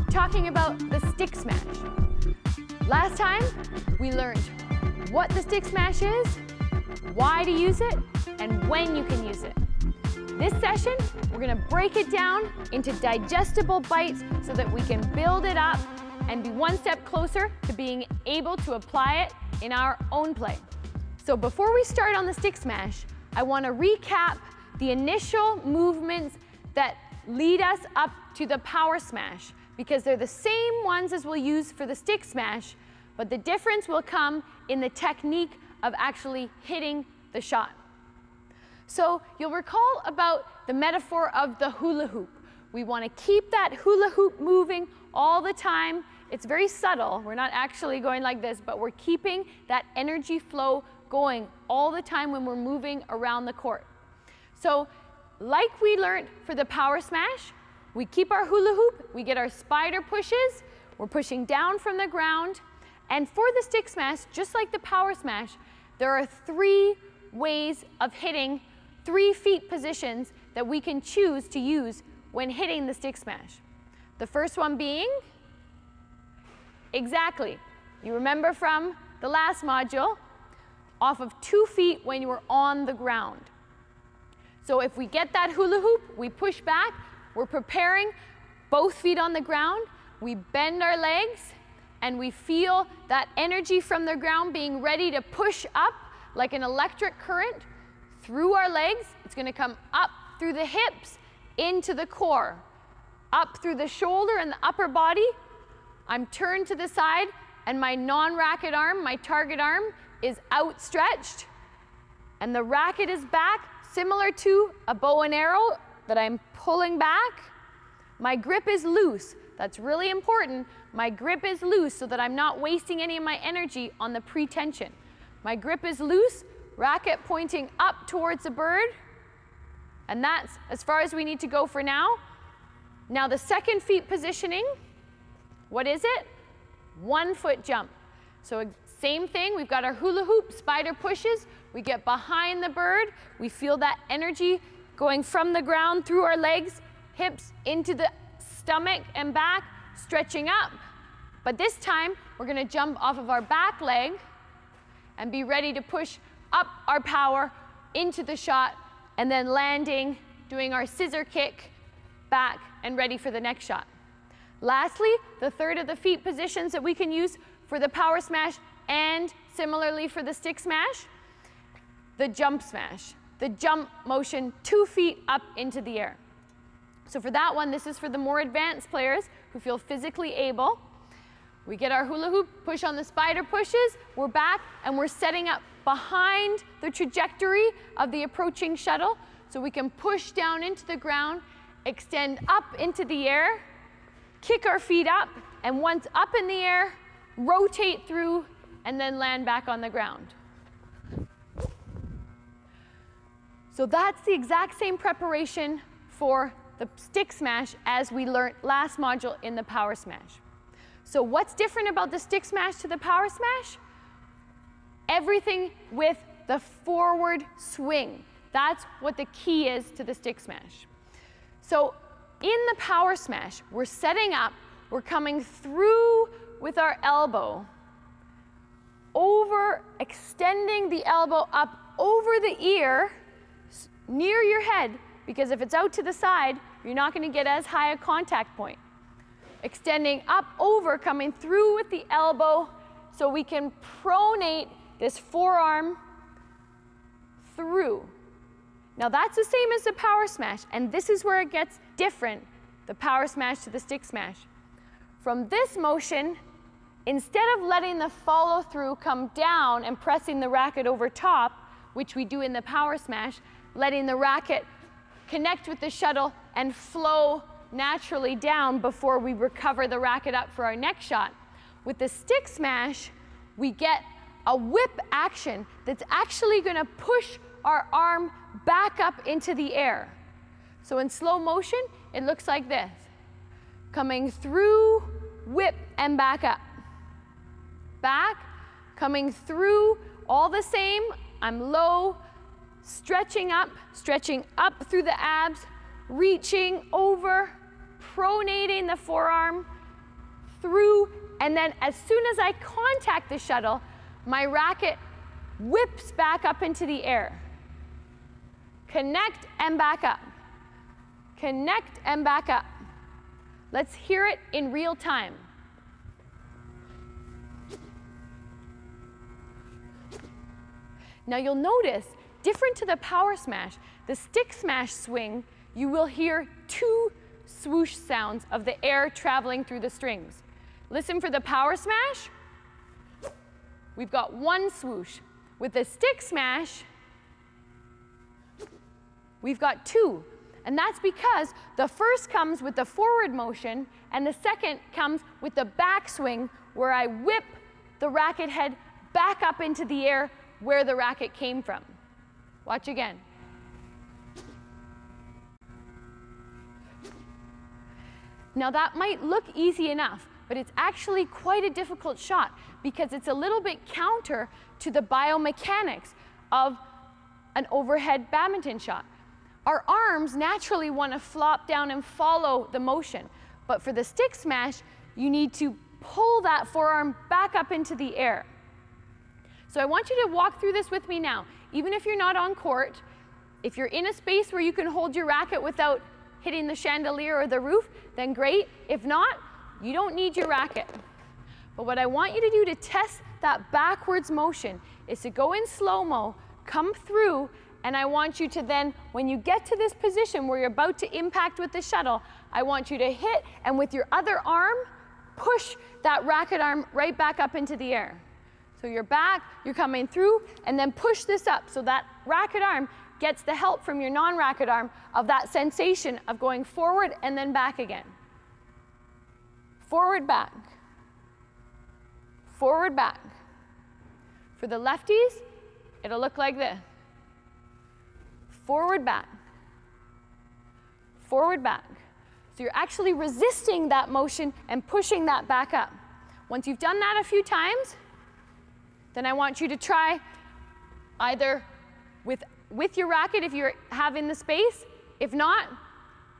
Talking about the stick smash. Last time, we learned what the stick smash is, why to use it, and when you can use it. This session, we're going to break it down into digestible bites so that we can build it up and be one step closer to being able to apply it in our own play. So before we start on the stick smash, I want to recap the initial movements that lead us up to the power smash, because they're the same ones as we'll use for the stick smash, but the difference will come in the technique of actually hitting the shot. So you'll recall about the metaphor of the hula hoop. We want to keep that hula hoop moving all the time. It's very subtle. We're not actually going like this, but we're keeping that energy flow going all the time when we're moving around the court. So like we learned for the power smash, we keep our hula hoop, we get our spider pushes, we're pushing down from the ground. And for the stick smash, just like the power smash, there are 3 ways of hitting 3 feet positions that we can choose to use when hitting the stick smash. The first one being, exactly, you remember from the last module, off of 2 feet when you were on the ground. So if we get that hula hoop, we push back, we're preparing both feet on the ground, we bend our legs, and we feel that energy from the ground being ready to push up like an electric current through our legs. It's going to come up through the hips into the core, up through the shoulder and the upper body. I'm turned to the side, and my non-racket arm, my target arm, is outstretched, and the racket is back, similar to a bow and arrow that I'm pulling back. My grip is loose. That's really important. My grip is loose so that I'm not wasting any of my energy on the pre-tension. My grip is loose, racket pointing up towards the bird, and that's as far as we need to go for now. Now the second feet positioning, what is it? 1 foot jump. So same thing, we've got our hula hoop, spider pushes, we get behind the bird, we feel that energy going from the ground through our legs, hips into the stomach and back, stretching up. But this time, we're going to jump off of our back leg and be ready to push up our power into the shot, and then landing, doing our scissor kick back and ready for the next shot. Lastly, the third of the feet positions that we can use for the power smash and similarly for the stick smash, the jump smash. The jump motion 2 feet up into the air. So for that one, this is for the more advanced players who feel physically able. We get our hula hoop, push on the spider pushes, we're back, and we're setting up behind the trajectory of the approaching shuttle, so we can push down into the ground, extend up into the air, kick our feet up, and once up in the air, rotate through, and then land back on the ground. So that's the exact same preparation for the stick smash as we learned last module in the power smash. So what's different about the stick smash to the power smash? Everything with the forward swing. That's what the key is to the stick smash. So in the power smash, we're setting up, we're coming through with our elbow, over, extending the elbow up over the ear, near your head, because if it's out to the side, you're not going to get as high a contact point. Extending up over, coming through with the elbow, so we can pronate this forearm through. Now that's the same as the power smash, and this is where it gets different, the power smash to the stick smash. From this motion, instead of letting the follow through come down and pressing the racket over top, which we do in the power smash, letting the racket connect with the shuttle and flow naturally down before we recover the racket up for our next shot. With the stick smash, we get a whip action that's actually going to push our arm back up into the air. So in slow motion, it looks like this. coming through, whip, and back up. Back, coming through, all the same. I'm low, stretching up through the abs, reaching over, pronating the forearm through, and then as soon as I contact the shuttle, my racket whips back up into the air. Connect and back up. Connect and back up. Let's hear it in real time. Now you'll notice, different to the power smash, the stick smash swing, you will hear 2 swoosh sounds of the air traveling through the strings. Listen for the power smash. We've got 1 swoosh. With the stick smash, we've got 2. And that's because the first comes with the forward motion and the second comes with the back swing, where I whip the racket head back up into the air where the racket came from. Watch again. Now that might look easy enough, but it's actually quite a difficult shot because it's a little bit counter to the biomechanics of an overhead badminton shot. Our arms naturally want to flop down and follow the motion, but for the stick smash, you need to pull that forearm back up into the air. So I want you to walk through this with me now. Even if you're not on court, if you're in a space where you can hold your racket without hitting the chandelier or the roof, then great. If not, you don't need your racket. But what I want you to do to test that backwards motion is to go in slow-mo, come through, and I want you to then, when you get to this position where you're about to impact with the shuttle, I want you to hit, and with your other arm, push that racket arm right back up into the air. So you're back, you're coming through, and then push this up so that racket arm gets the help from your non-racket arm of that sensation of going forward and then back again. Forward, back. Forward, back. For the lefties, it'll look like this. Forward, back. Forward, back. So you're actually resisting that motion and pushing that back up. Once you've done that a few times, then I want you to try either with your racket if you have in the space. If not,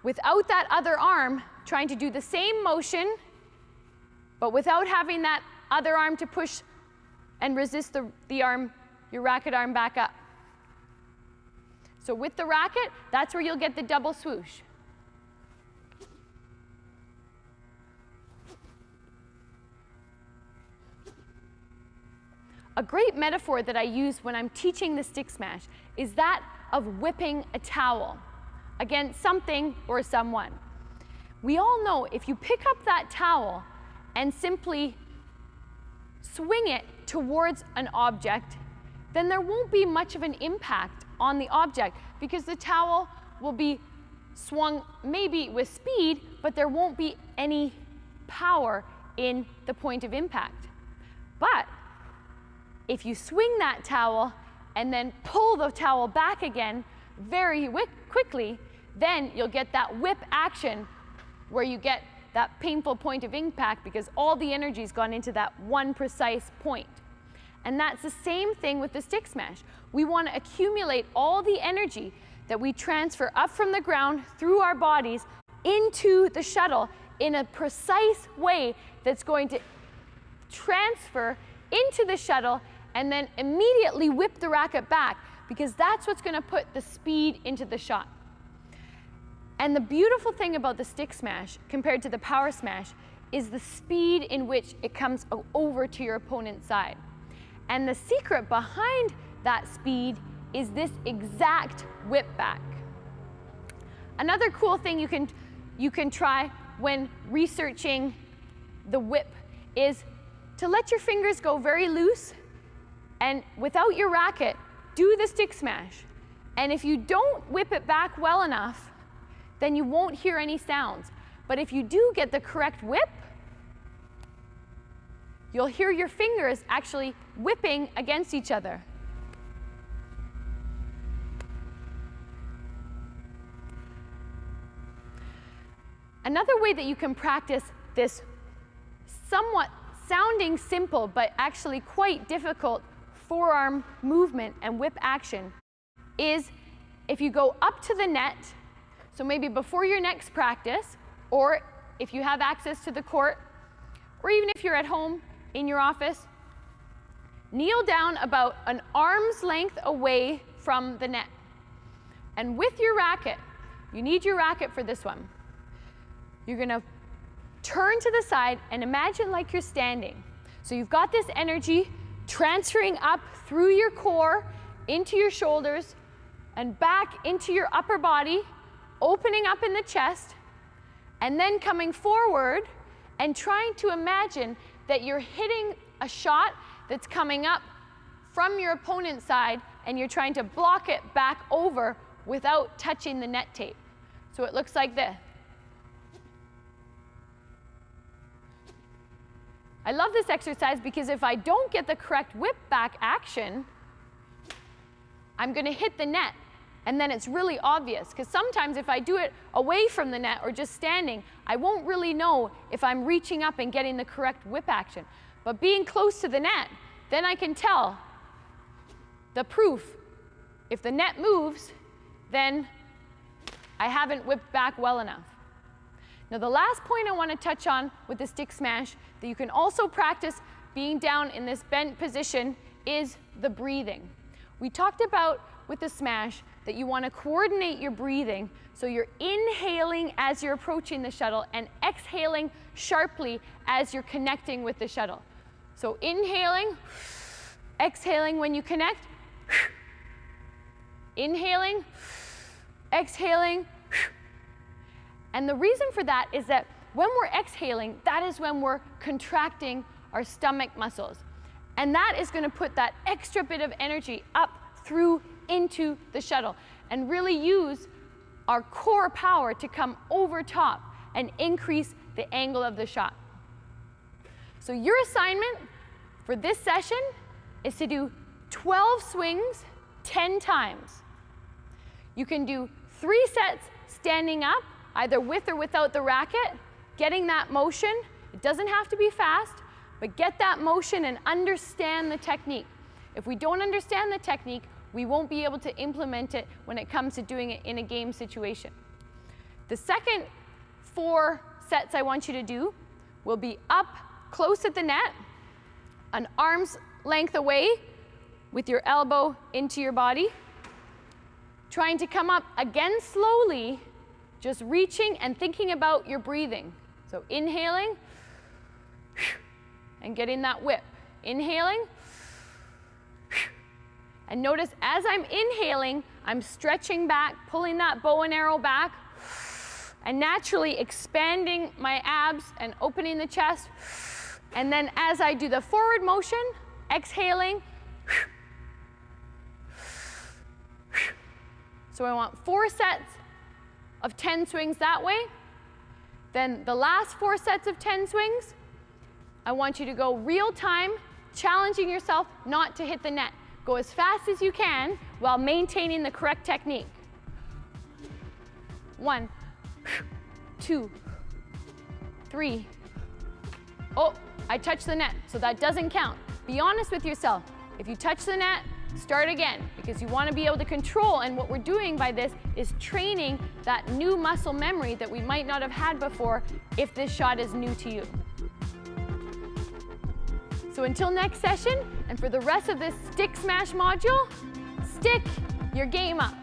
without that other arm, trying to do the same motion, but without having that other arm to push and resist the arm, your racket arm back up. So with the racket, that's where you'll get the double swoosh. A great metaphor that I use when I'm teaching the stick smash is that of whipping a towel against something or someone. We all know if you pick up that towel and simply swing it towards an object, then there won't be much of an impact on the object because the towel will be swung maybe with speed, but there won't be any power in the point of impact. But if you swing that towel and then pull the towel back again very quickly, then you'll get that whip action where you get that painful point of impact because all the energy's gone into that one precise point. And that's the same thing with the stick smash. We want to accumulate all the energy that we transfer up from the ground through our bodies into the shuttle in a precise way that's going to transfer into the shuttle and then immediately whip the racket back because that's what's going to put the speed into the shot. And the beautiful thing about the stick smash compared to the power smash is the speed in which it comes over to your opponent's side. And the secret behind that speed is this exact whip back. Another cool thing you can try when researching the whip is to let your fingers go very loose and without your racket, do the stick smash. And if you don't whip it back well enough, then you won't hear any sounds. But if you do get the correct whip, you'll hear your fingers actually whipping against each other. Another way that you can practice this somewhat sounding simple but actually quite difficult forearm movement and whip action is if you go up to the net, so maybe before your next practice, or if you have access to the court, or even if you're at home in your office, kneel down about an arm's length away from the net. And with your racket, you need your racket for this one. You're gonna turn to the side and imagine like you're standing. So you've got this energy transferring up through your core, into your shoulders, and back into your upper body, opening up in the chest, and then coming forward and trying to imagine that you're hitting a shot that's coming up from your opponent's side, and you're trying to block it back over without touching the net tape. So it looks like this. I love this exercise because if I don't get the correct whip back action, I'm going to hit the net, and then it's really obvious, because sometimes if I do it away from the net or just standing, I won't really know if I'm reaching up and getting the correct whip action. But being close to the net, then I can tell the proof. If the net moves, then I haven't whipped back well enough. Now the last point I want to touch on with the stick smash that you can also practice being down in this bent position is the breathing. We talked about with the smash that you want to coordinate your breathing, so you're inhaling as you're approaching the shuttle and exhaling sharply as you're connecting with the shuttle. So inhaling, exhaling when you connect, inhaling, exhaling. And the reason for that is that when we're exhaling, that is when we're contracting our stomach muscles. And that is going to put that extra bit of energy up through into the shuttle and really use our core power to come over top and increase the angle of the shot. So your assignment for this session is to do 12 swings 10 times. You can do 3 sets standing up, either with or without the racket, getting that motion. It doesn't have to be fast, but get that motion and understand the technique. If we don't understand the technique, we won't be able to implement it when it comes to doing it in a game situation. The second 4 sets I want you to do will be up close at the net, an arm's length away with your elbow into your body, trying to come up again slowly, just reaching and thinking about your breathing. So inhaling and getting that whip. Inhaling. And notice as I'm inhaling, I'm stretching back, pulling that bow and arrow back, and naturally expanding my abs and opening the chest. And then as I do the forward motion, exhaling. So I want 4 sets of 10 swings that way. Then the last 4 sets of 10 swings, I want you to go real time, challenging yourself not to hit the net. Go as fast as you can while maintaining the correct technique. 1, 2, 3. Oh, I touched the net, so that doesn't count. Be honest with yourself. If you touch the net, start again, because you want to be able to control, and what we're doing by this is training that new muscle memory that we might not have had before if this shot is new to you. So until next session, and for the rest of this stick smash module, stick your game up.